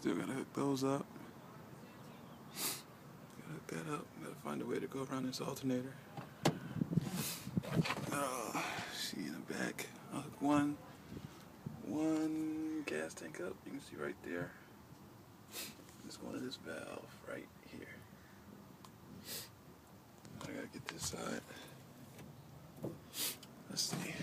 Still gotta hook those up. Gotta hook that up. Gotta find a way to go around this alternator. See in the back. I'll hook one gas tank up. You can see right there. It's going to this valve right here. I gotta get this side. Let's see.